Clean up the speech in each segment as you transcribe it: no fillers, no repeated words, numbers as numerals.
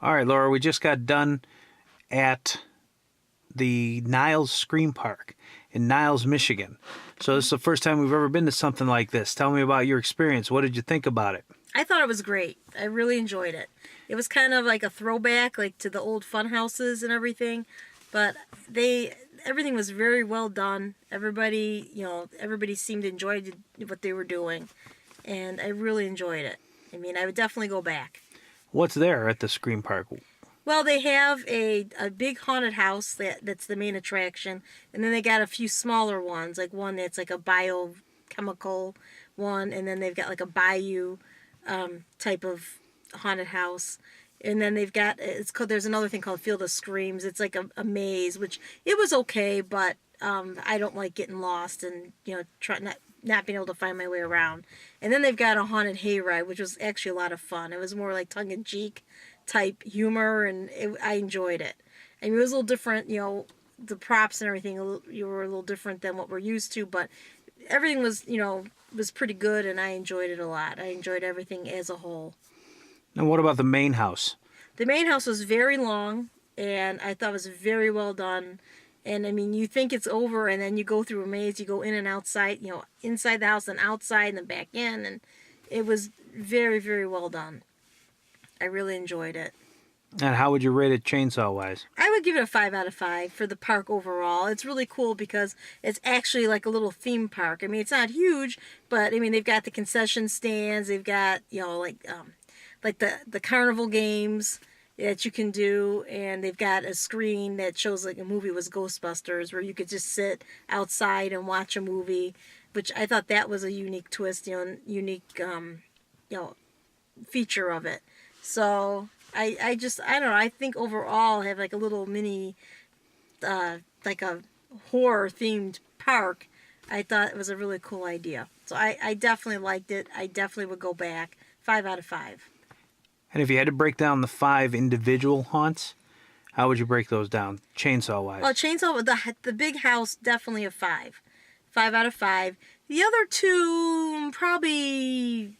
All right, Laura, we just got done at the Niles Scream Park in Niles, Michigan. So this is the first time we've ever been to something like this. Tell me about your experience. What did you think about it? I thought it was great. I really enjoyed it. It was kind of like a throwback, like to the old fun houses and everything, but everything was very well done. Everybody seemed to enjoy what they were doing, and I really enjoyed it. I mean, I would definitely go back. What's there at the Scream Park? Well, they have a big haunted house that's the main attraction, and then they got a few smaller ones, like one that's like a biochemical one, and then they've got like a bayou type of haunted house. And then they've got there's another thing called Field of Screams. It's like a maze, which it was okay, but I don't like getting lost and try not being able to find my way around. And then they've got a haunted hayride, which was actually a lot of fun. It was more like tongue in cheek type humor, and I enjoyed it. I mean, it was a little different, the props and everything. You were a little different than what we're used to, but everything was pretty good, and I enjoyed it a lot. I enjoyed everything as a whole. And what about the main house? The main house was very long, and I thought it was very well done. And I mean, you think it's over, and then you go through a maze. You go in and outside, inside the house and outside, and then back in, and it was very, very well done. I really enjoyed it. And how would you rate it chainsaw-wise? I would give it a 5 out of 5 for the park overall. It's really cool because it's actually like a little theme park. I mean, it's not huge, but I mean, they've got the concession stands. They've got, like the carnival games that you can do, and they've got a screen that shows like a movie was Ghostbusters, where you could just sit outside and watch a movie, which I thought that was a unique twist, unique feature of it. So I don't know, I think overall have like a little mini like a horror themed park. I thought it was a really cool idea. So I definitely liked it. I definitely would go back. 5 out of 5. And if you had to break down the 5 individual haunts, how would you break those down, chainsaw-wise? Well, chainsaw, the big house, definitely a 5. 5 out of 5. The other two, probably,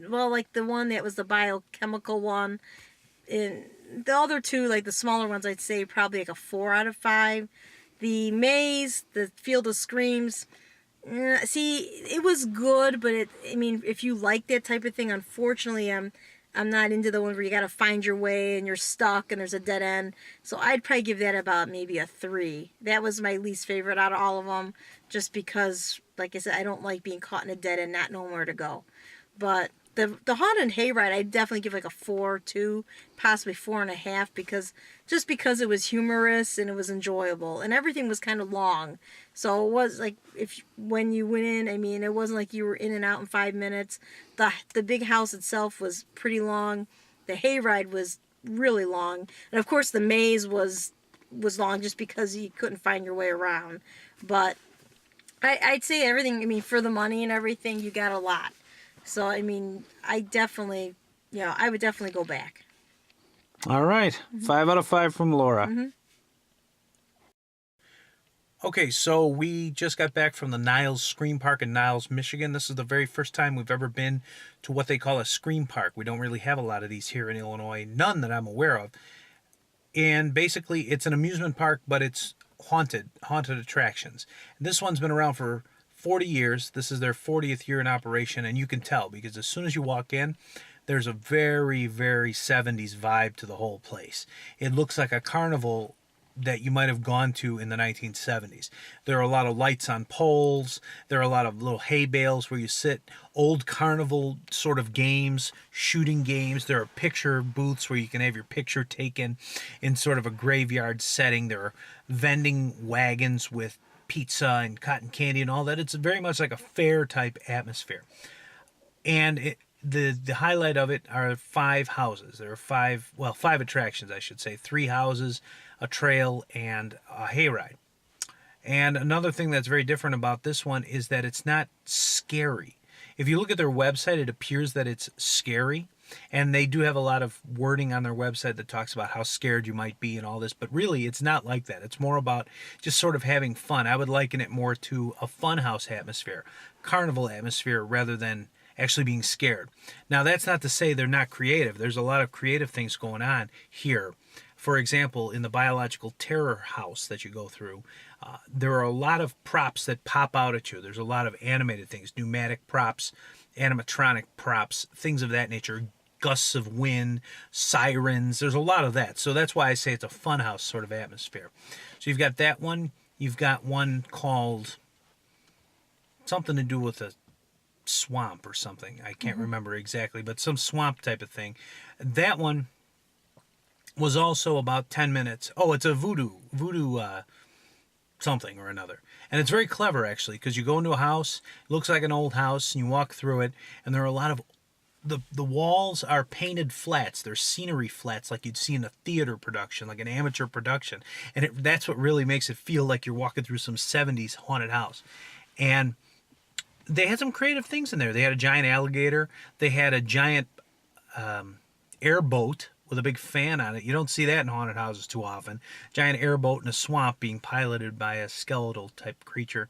well, like the one that was the biochemical one. And the other two, like the smaller ones, I'd say probably like a 4 out of 5. The maze, the Field of Screams, see, it was good, but I mean, if you like that type of thing, unfortunately, I'm not into the one where you gotta find your way and you're stuck and there's a dead end. So I'd probably give that about maybe a 3. That was my least favorite out of all of them, just because, like I said, I don't like being caught in a dead end, not knowing where to go. But the haunted hayride, I'd definitely give like a 4, 2, possibly 4.5, because it was humorous and it was enjoyable, and everything was kind of long. So it was like, when you went in, I mean, it wasn't like you were in and out in 5 minutes. The big house itself was pretty long. The hayride was really long, and of course the maze was long just because you couldn't find your way around. But I'd say everything. I mean, for the money and everything, you got a lot. So, I mean, I would definitely go back. All right. 5 out of 5 from Laura. Mm-hmm. Okay, so we just got back from the Niles Scream Park in Niles, Michigan. This is the very first time we've ever been to what they call a Scream Park. We don't really have a lot of these here in Illinois, none that I'm aware of. And basically, it's an amusement park, but it's haunted attractions. And this one's been around for 40 years. This is their 40th year in operation, and you can tell because as soon as you walk in, there's a very, very 70s vibe to the whole place. It looks like a carnival that you might have gone to in the 1970s. There are a lot of lights on poles. There are a lot of little hay bales where you sit. Old carnival sort of games, shooting games. There are picture booths where you can have your picture taken in sort of a graveyard setting. There are vending wagons with pizza and cotton candy and all that. It's very much like a fair type atmosphere. And the highlight of it are 5 houses. There are 5 attractions, I should say. 3 houses, a trail, and a hayride. And another thing that's very different about this one is that it's not scary. If you look at their website, it appears that it's scary. And they do have a lot of wording on their website that talks about how scared you might be and all this. But really, it's not like that. It's more about just sort of having fun. I would liken it more to a funhouse atmosphere, carnival atmosphere, rather than actually being scared. Now, that's not to say they're not creative. There's a lot of creative things going on here. For example, in the biological terror house that you go through, there are a lot of props that pop out at you. There's a lot of animated things, pneumatic props, animatronic props, things of that nature, gusts of wind, sirens. There's a lot of that. So that's why I say it's a funhouse sort of atmosphere. So you've got that one. You've got one called something to do with a swamp or something. I can't remember exactly, but some swamp type of thing. That one was also about 10 minutes. Oh, it's a voodoo something or another. And it's very clever, actually, because you go into a house, it looks like an old house, and you walk through it, and there are a lot of the walls are painted flats. They're scenery flats like you'd see in a theater production, like an amateur production. And that's what really makes it feel like you're walking through some 70s haunted house. And they had some creative things in there. They had a giant alligator. They had a giant airboat with a big fan on it. You don't see that in haunted houses too often. Giant airboat in a swamp being piloted by a skeletal type creature.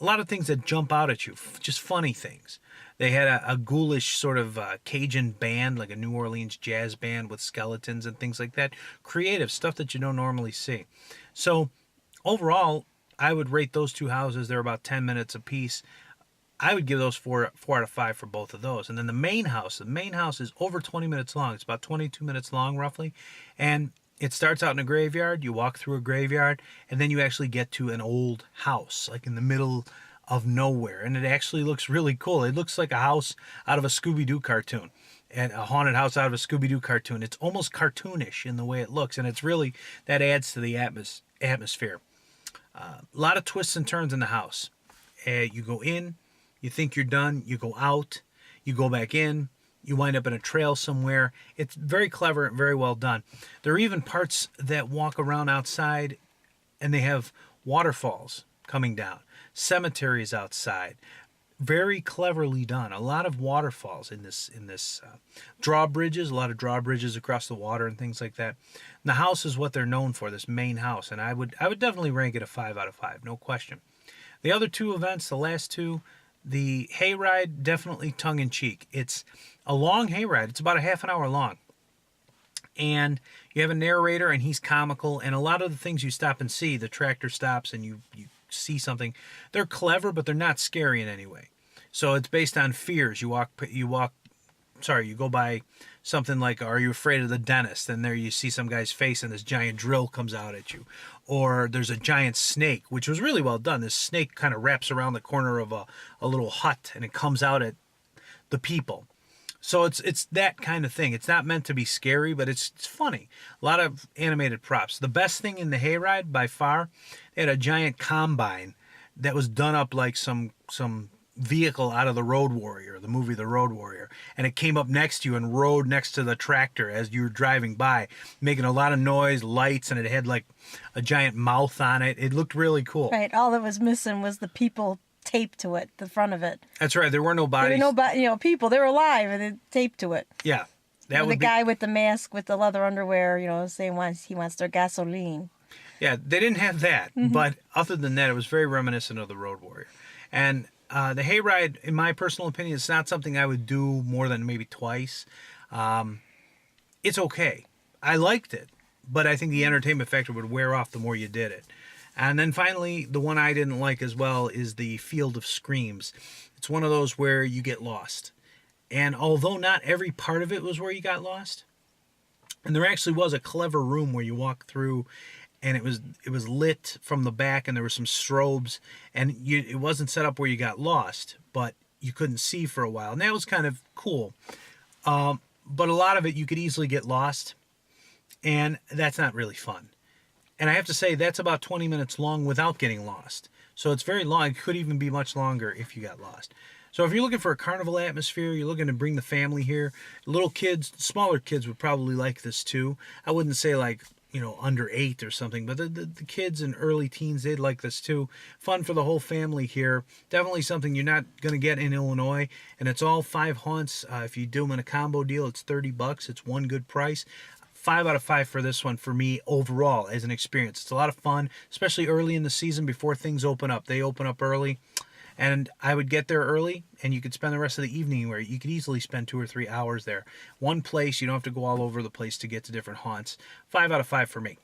A lot of things that jump out at you, just funny things. They had a ghoulish sort of Cajun band, like a New Orleans jazz band with skeletons and things like that. Creative stuff that you don't normally see. So overall, I would rate those two houses. They're about 10 minutes apiece. I would give those four out of 5 for both of those. And then the main house is over 20 minutes long. It's about 22 minutes long, roughly. And it starts out in a graveyard. You walk through a graveyard, and then you actually get to an old house, like in the middle of nowhere. And it actually looks really cool. It looks like a house out of a Scooby-Doo cartoon, and a haunted house out of a Scooby-Doo cartoon. It's almost cartoonish in the way it looks, and it's really, that adds to the atmosphere. A lot of twists and turns in the house. You go in, you think you're done, you go out, you go back in, you wind up in a trail somewhere. It's very clever and very well done. There are even parts that walk around outside and they have waterfalls coming down, cemeteries outside. Very cleverly done. A lot of waterfalls in this drawbridges, a lot of drawbridges across the water and things like that. And the house is what they're known for, this main house, and I would definitely rank it a 5 out of 5, no question. The other two events, the last two, the hayride, definitely tongue-in-cheek. It's a long hayride. It's about a half an hour long. And you have a narrator, and he's comical. And a lot of the things you stop and see, the tractor stops and you see something, they're clever, but they're not scary in any way. So it's based on fears. You go by something like, are you afraid of the dentist? And there you see some guy's face and this giant drill comes out at you. Or there's a giant snake, which was really well done. This snake kind of wraps around the corner of a little hut and it comes out at the people. So it's that kind of thing. It's not meant to be scary, but it's funny. A lot of animated props. The best thing in the hayride by far, they had a giant combine that was done up like some vehicle out of The Road Warrior, the movie The Road Warrior, and it came up next to you and rode next to the tractor as you were driving by, making a lot of noise, lights, and it had like a giant mouth on it. It looked really cool. Right. All that was missing was the people taped to it, the front of it. That's right. There were no bodies. There were no people. They were alive and they taped to it. Yeah. The guy with the mask with the leather underwear, saying he wants their gasoline. Yeah, they didn't have that, but other than that, it was very reminiscent of The Road Warrior. And the hayride, in my personal opinion, is not something I would do more than maybe twice. It's okay. I liked it, but I think the entertainment factor would wear off the more you did it. And then finally, the one I didn't like as well is the Field of Screams. It's one of those where you get lost. And although not every part of it was where you got lost, and there actually was a clever room where you walk through and it was lit from the back and there were some strobes and it wasn't set up where you got lost, but you couldn't see for a while. And that was kind of cool. But a lot of it you could easily get lost, and that's not really fun. And I have to say, that's about 20 minutes long without getting lost. So it's very long. It could even be much longer if you got lost. So if you're looking for a carnival atmosphere, you're looking to bring the family here, little kids, smaller kids would probably like this too. I wouldn't say like, under 8 or something, but the kids and early teens, they'd like this too. Fun for the whole family here. Definitely something you're not going to get in Illinois. And it's all 5 haunts. If you do them in a combo deal, it's $30. It's one good price. 5 out of 5 for this one for me overall as an experience. It's a lot of fun, especially early in the season before things open up. They open up early, And I would get there early, and you could spend the rest of the evening where you could easily spend 2 or 3 hours there. One place, you don't have to go all over the place to get to different haunts. 5 out of 5 for me.